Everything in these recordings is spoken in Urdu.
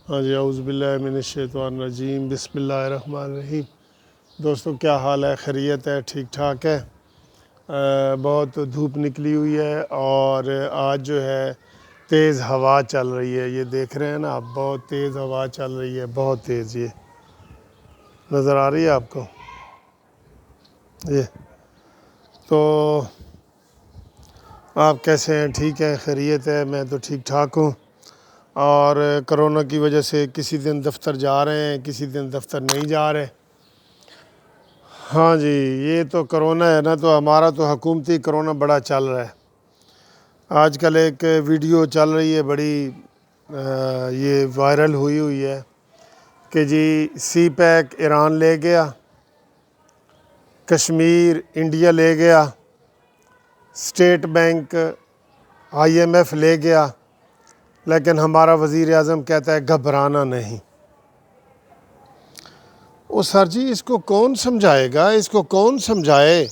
ہاں جی، اعوذ باللہ من الشیطان الرجیم، بسم اللہ الرحمن الرحیم۔ دوستو کیا حال ہے؟ خیریت ہے؟ ٹھیک ٹھاک ہے؟ بہت دھوپ نکلی ہوئی ہے اور آج جو ہے تیز ہوا چل رہی ہے۔ یہ دیکھ رہے ہیں نا آپ، بہت تیز ہوا چل رہی ہے، بہت تیز۔ یہ نظر آ رہی ہے آپ کو؟ یہ تو آپ کیسے ہیں؟ ٹھیک ہے؟ خیریت ہے؟ میں تو ٹھیک ٹھاک ہوں۔ اور کرونا کی وجہ سے کسی دن دفتر جا رہے ہیں، کسی دن دفتر نہیں جا رہے۔ ہاں جی، یہ تو کرونا ہے نا، تو ہمارا تو حکومتی کرونا بڑا چل رہا ہے۔ آج کل ایک ویڈیو چل رہی ہے بڑی، یہ وائرل ہوئی ہے کہ جی سی پیک ایران لے گیا، کشمیر انڈیا لے گیا، اسٹیٹ بینک IMF لے گیا، لیکن ہمارا وزیر اعظم کہتا ہے گھبرانا نہیں۔ او سر جی، اس کو کون سمجھائے گا؟ اس کو کون سمجھائے؟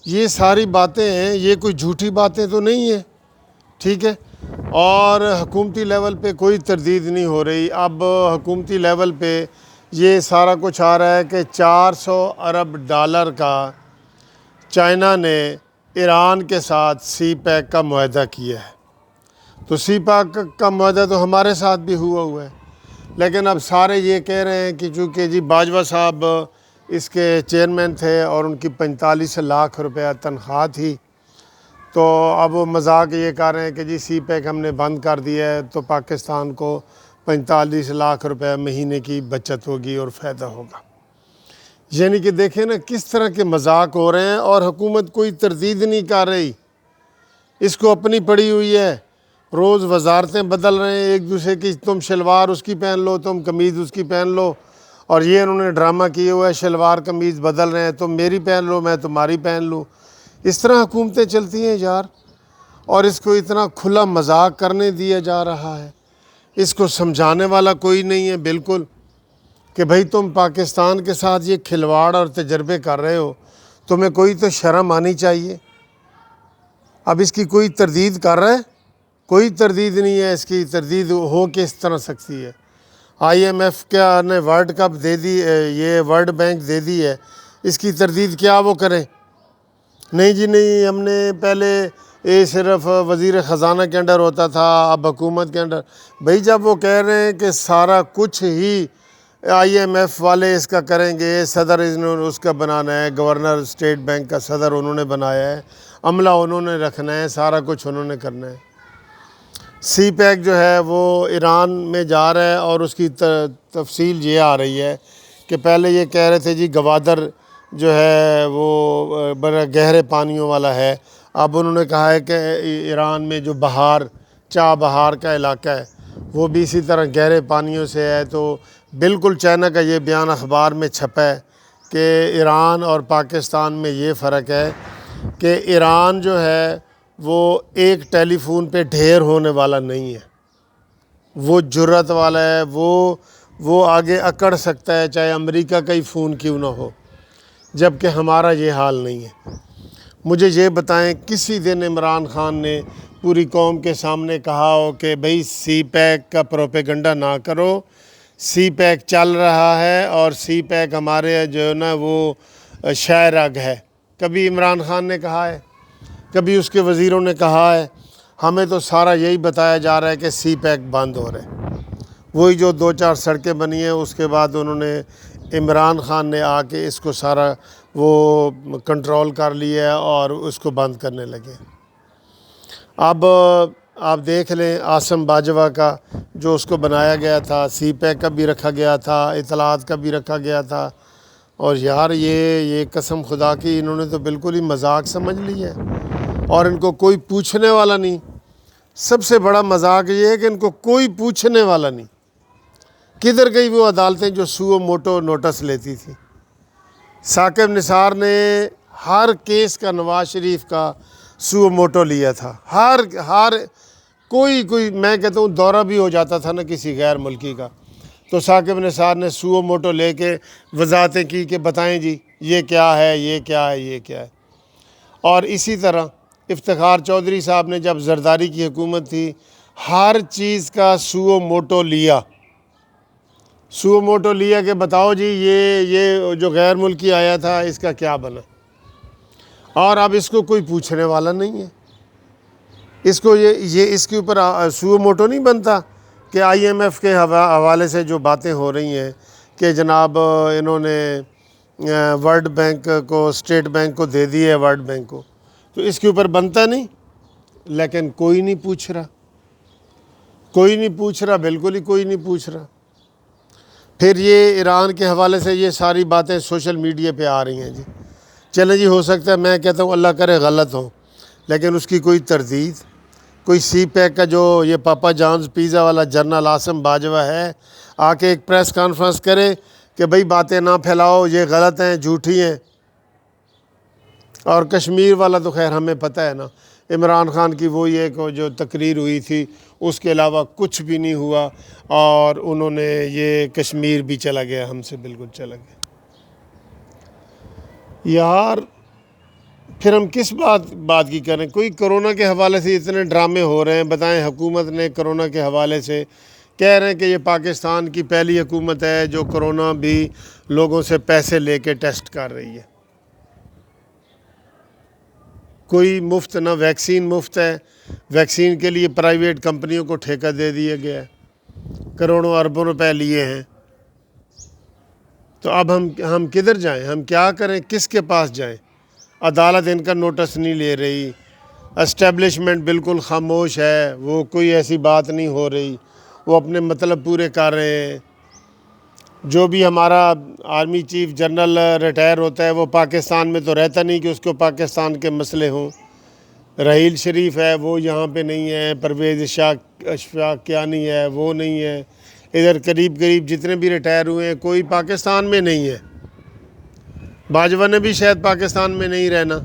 یہ ساری باتیں ہیں، یہ کوئی جھوٹی باتیں تو نہیں ہیں، ٹھیک ہے؟ اور حکومتی لیول پہ کوئی تردید نہیں ہو رہی۔ اب حکومتی لیول پہ یہ سارا کچھ آ رہا ہے کہ $400 ارب کا چائنا نے ایران کے ساتھ سی پیک کا معاہدہ کیا ہے۔ تو سی پیک کا معاہدہ تو ہمارے ساتھ بھی ہوا ہے، لیکن اب سارے یہ کہہ رہے ہیں کہ چونکہ جی باجوہ صاحب اس کے چیئرمین تھے اور ان کی 45 لاکھ روپیہ تنخواہ تھی، تو اب وہ مذاق یہ کر رہے ہیں کہ جی سی پیک ہم نے بند کر دیا ہے تو پاکستان کو 45 لاکھ روپے مہینے کی بچت ہوگی اور فائدہ ہوگا۔ یعنی کہ دیکھیں نا کس طرح کے مذاق ہو رہے ہیں، اور حکومت کوئی تردید نہیں کر رہی، اس کو اپنی پڑی ہوئی ہے۔ روز وزارتیں بدل رہے ہیں ایک دوسرے کی، تم شلوار اس کی پہن لو، تم قمیض اس کی پہن لو، اور یہ انہوں نے ڈرامہ کیے ہوا ہے، شلوار قمیض بدل رہے ہیں، تم میری پہن لو میں تمہاری پہن لوں۔ اس طرح حکومتیں چلتی ہیں یار، اور اس کو اتنا کھلا مذاق کرنے دیا جا رہا ہے۔ اس کو سمجھانے والا کوئی نہیں ہے بالکل، کہ بھئی تم پاکستان کے ساتھ یہ کھلواڑ اور تجربے کر رہے ہو، تمہیں کوئی تو شرم آنی چاہیے۔ اب اس کی کوئی تردید کر رہا ہے؟ کوئی تردید نہیں ہے، اس کی تردید ہو کے اس طرح سکتی ہے۔ IMF کیا نے ورلڈ کپ دے دی، یہ ورلڈ بینک دے دی ہے، اس کی تردید کیا وہ کریں؟ نہیں جی نہیں، ہم نے پہلے یہ صرف وزیر خزانہ کے انڈر ہوتا تھا، اب حکومت کے انڈر۔ بھئی جب وہ کہہ رہے ہیں کہ سارا کچھ ہی IMF والے اس کا کریں گے، صدر اس کا بنانا ہے، گورنر اسٹیٹ بینک کا صدر انہوں نے بنایا ہے، عملہ انہوں نے رکھنا ہے، سارا کچھ انہوں نے کرنا ہے۔ سی پیک جو ہے وہ ایران میں جا رہا ہے، اور اس کی تفصیل یہ آ رہی ہے کہ پہلے یہ کہہ رہے تھے جی گوادر جو ہے وہ بڑا گہرے پانیوں والا ہے، اب انہوں نے کہا ہے کہ ایران میں جو بہار کا علاقہ ہے وہ بھی اسی طرح گہرے پانیوں سے ہے۔ تو بالکل چائنا کا یہ بیان اخبار میں چھپا ہے کہ ایران اور پاکستان میں یہ فرق ہے کہ ایران جو ہے وہ ایک ٹیلی فون پہ ڈھیر ہونے والا نہیں ہے، وہ جرأت والا ہے، وہ آگے اکڑ سکتا ہے چاہے امریکہ کا ہی فون کیوں نہ ہو، جبکہ ہمارا یہ حال نہیں ہے۔ مجھے یہ بتائیں کسی دن عمران خان نے پوری قوم کے سامنے کہا ہو کہ بھئی سی پیک کا پروپیگنڈا نہ کرو، سی پیک چل رہا ہے اور سی پیک ہمارے جو ہے نا وہ شہ رگ ہے؟ کبھی عمران خان نے کہا ہے؟ کبھی اس کے وزیروں نے کہا ہے؟ ہمیں تو سارا یہی بتایا جا رہا ہے کہ سی پیک بند ہو رہا ہے۔ وہی جو 2-4 سڑکیں بنی ہیں، اس کے بعد انہوں نے عمران خان نے آ کے اس کو سارا وہ کنٹرول کر لیا اور اس کو بند کرنے لگے۔ اب آپ دیکھ لیں عاصم باجوہ کا جو اس کو بنایا گیا تھا، سی پیک کا بھی رکھا گیا تھا، اطلاعات کا بھی رکھا گیا تھا، اور یار یہ قسم خدا کی انہوں نے تو بالکل ہی مذاق سمجھ لی ہے، اور ان کو کوئی پوچھنے والا نہیں۔ سب سے بڑا مذاق یہ ہے کہ ان کو کوئی پوچھنے والا نہیں۔ کدھر گئی وہ عدالتیں جو سو موٹو نوٹس لیتی تھی؟ ثاقب نثار نے ہر کیس کا نواز شریف کا سو موٹو لیا تھا، ہر کوئی میں کہتا ہوں دورہ بھی ہو جاتا تھا نا کسی غیر ملکی کا، تو ثاقب نثار نے سو موٹو لے کے وضاحتیں کی کہ بتائیں جی یہ کیا ہے، یہ کیا ہے، یہ کیا ہے۔ اور اسی طرح افتخار چودھری صاحب نے جب زرداری کی حکومت تھی، ہر چیز کا سو موٹو لیا، سو موٹو لیا کہ بتاؤ جی یہ جو غیر ملکی آیا تھا اس کا کیا بنا، اور اب اس کو کوئی پوچھنے والا نہیں ہے. اس کو یہ اس کے اوپر سو موٹو نہیں بنتا کہ آئی ایم ایف کے حوالے سے جو باتیں ہو رہی ہیں کہ جناب انہوں نے ورلڈ بینک کو، اسٹیٹ بینک کو دے دی ہے ورلڈ بینک کو، تو اس کے اوپر بنتا نہیں. لیکن کوئی نہیں پوچھ رہا، کوئی نہیں پوچھ رہا، بالکل ہی کوئی نہیں پوچھ رہا. پھر یہ ایران کے حوالے سے یہ ساری باتیں سوشل میڈیا پہ آ رہی ہیں جی. چلیں جی، ہو سکتا ہے، میں کہتا ہوں اللہ کرے غلط ہوں، لیکن اس کی کوئی تردید، کوئی سی پیک کا جو یہ پاپا جانز پیزا والا جنرل عاصم باجوہ ہے، آ کے ایک پریس کانفرنس کرے کہ بھئی باتیں نہ پھیلاؤ، یہ غلط ہیں، جھوٹی ہیں. اور کشمیر والا تو خیر ہمیں پتہ ہے نا، عمران خان کی وہی ایک جو تقریر ہوئی تھی، اس کے علاوہ کچھ بھی نہیں ہوا، اور انہوں نے یہ کشمیر بھی چلا گیا، ہم سے بالکل چلا گیا. یار پھر ہم کس بات کی کریں؟ کوئی کرونا کے حوالے سے اتنے ڈرامے ہو رہے ہیں، بتائیں حکومت نے کرونا کے حوالے سے کہہ رہے ہیں کہ یہ پاکستان کی پہلی حکومت ہے جو کرونا بھی لوگوں سے پیسے لے کے ٹیسٹ کر رہی ہے. کوئی مفت نہ ویکسین مفت ہے، ویکسین کے لیے پرائیویٹ کمپنیوں کو ٹھیکہ دے دیا گیا ہے، کروڑوں اربوں روپے لیے ہیں. تو اب ہم کدھر جائیں؟ ہم کیا کریں؟ کس کے پاس جائیں؟ عدالت ان کا نوٹس نہیں لے رہی، اسٹیبلشمنٹ بالکل خاموش ہے، وہ کوئی ایسی بات نہیں ہو رہی، وہ اپنے مطلب پورے کر رہے ہیں. جو بھی ہمارا آرمی چیف جنرل ریٹائر ہوتا ہے وہ پاکستان میں تو رہتا نہیں کہ اس کو پاکستان کے مسئلے ہوں. رحیل شریف ہے وہ یہاں پہ نہیں ہے، پرویز اشفاق کیانی ہے وہ نہیں ہے، ادھر قریب جتنے بھی ریٹائر ہوئے ہیں کوئی پاکستان میں نہیں ہے. باجوہ نے بھی شاید پاکستان میں نہیں رہنا.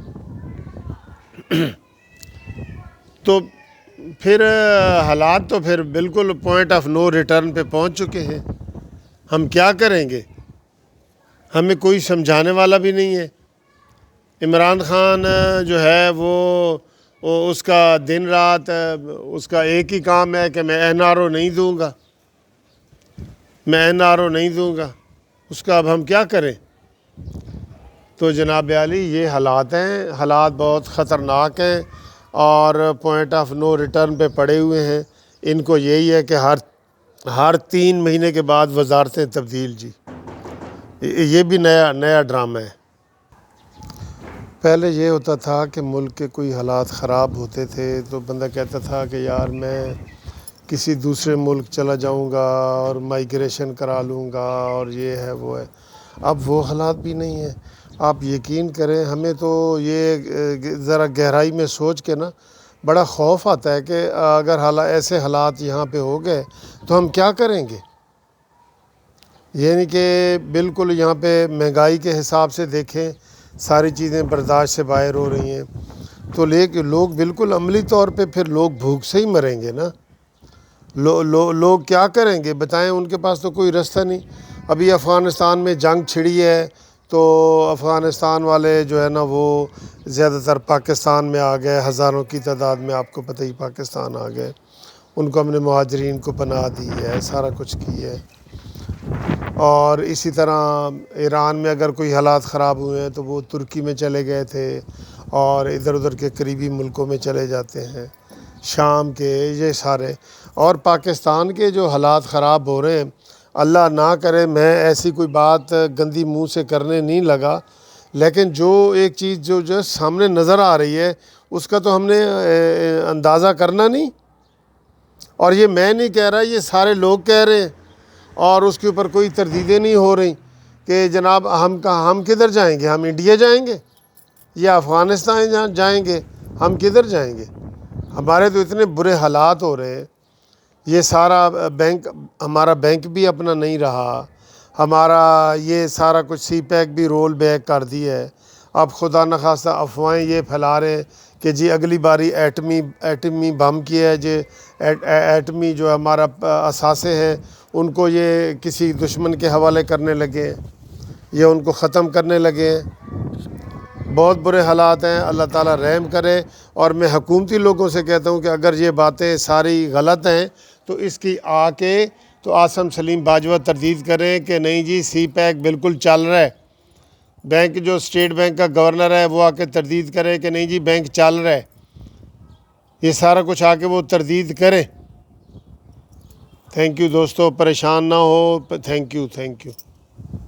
تو پھر حالات تو پھر بالکل پوائنٹ آف نو ریٹرن پہ پہنچ چکے ہیں. ہم کیا کریں گے؟ ہمیں کوئی سمجھانے والا بھی نہیں ہے. عمران خان جو ہے وہ اس کا دن رات اس کا ایک ہی کام ہے کہ میں این آر او نہیں دوں گا، میں این آر او نہیں دوں گا. اس کا اب ہم کیا کریں؟ تو جناب عالی یہ حالات ہیں، حالات بہت خطرناک ہیں اور پوائنٹ آف نو ریٹرن پہ پڑے ہوئے ہیں. ان کو یہی ہے کہ ہر 3 مہینے کے بعد وزارتیں تبدیل. جی یہ بھی نیا ڈرامہ ہے. پہلے یہ ہوتا تھا کہ ملک کے کوئی حالات خراب ہوتے تھے تو بندہ کہتا تھا کہ یار میں کسی دوسرے ملک چلا جاؤں گا اور مائیگریشن کرا لوں گا اور یہ ہے وہ ہے. اب وہ حالات بھی نہیں ہیں. آپ یقین کریں ہمیں تو یہ ذرا گہرائی میں سوچ کے نا بڑا خوف آتا ہے کہ اگر ایسے حالات یہاں پہ ہو گئے تو ہم کیا کریں گے. یعنی کہ بالکل یہاں پہ مہنگائی کے حساب سے دیکھیں ساری چیزیں برداشت سے باہر ہو رہی ہیں، تو لوگ بالکل عملی طور پہ پھر لوگ بھوک سے ہی مریں گے نا. لوگ کیا کریں گے بتائیں؟ ان کے پاس تو کوئی رستہ نہیں. ابھی افغانستان میں جنگ چھڑی ہے تو افغانستان والے جو ہے نا وہ زیادہ تر پاکستان میں آ گئے، ہزاروں کی تعداد میں آپ کو پتہ ہی پاکستان آ گئے. ان کو ہم نے مہاجرین کو پناہ دی ہے، سارا کچھ کی ہے. اور اسی طرح ایران میں اگر کوئی حالات خراب ہوئے ہیں تو وہ ترکی میں چلے گئے تھے اور ادھر ادھر کے قریبی ملکوں میں چلے جاتے ہیں، شام کے یہ سارے. اور پاکستان کے جو حالات خراب ہو رہے ہیں، اللہ نہ کرے میں ایسی کوئی بات گندی منہ سے کرنے نہیں لگا، لیکن جو ایک چیز جو سامنے نظر آ رہی ہے اس کا تو ہم نے اندازہ کرنا نہیں. اور یہ میں نہیں کہہ رہا، یہ سارے لوگ کہہ رہے ہیں اور اس کے اوپر کوئی تردیدیں نہیں ہو رہی کہ جناب ہم کدھر جائیں گے؟ ہم انڈیا جائیں گے یا افغانستان جائیں گے؟ ہم کدھر جائیں گے؟ ہمارے تو اتنے برے حالات ہو رہے ہیں. یہ سارا ہمارا بینک بھی اپنا نہیں رہا، ہمارا یہ سارا کچھ سی پیک بھی رول بیک کر دی ہے. اب خدا نخواستہ افواہیں یہ پھیلا رہے ہیں کہ جی اگلی باری ایٹمی بم کیا ہے، جی ایٹمی جو ہمارا اثاثے ہیں ان کو یہ کسی دشمن کے حوالے کرنے لگے ہیں یا ان کو ختم کرنے لگے ہیں. بہت برے حالات ہیں. اللہ تعالیٰ رحم کرے. اور میں حکومتی لوگوں سے کہتا ہوں کہ اگر یہ باتیں ساری غلط ہیں تو اس کی آ کے تو آصم سلیم باجوہ تردید کریں کہ نہیں جی سی پیک بالکل چل رہا ہے. بینک جو اسٹیٹ بینک کا گورنر ہے وہ آ کے تردید کرے کہ نہیں جی بینک چل رہا ہے. یہ سارا کچھ آ کے وہ تردید کریں. تھینک یو دوستو, پریشان نہ ہو. Thank you.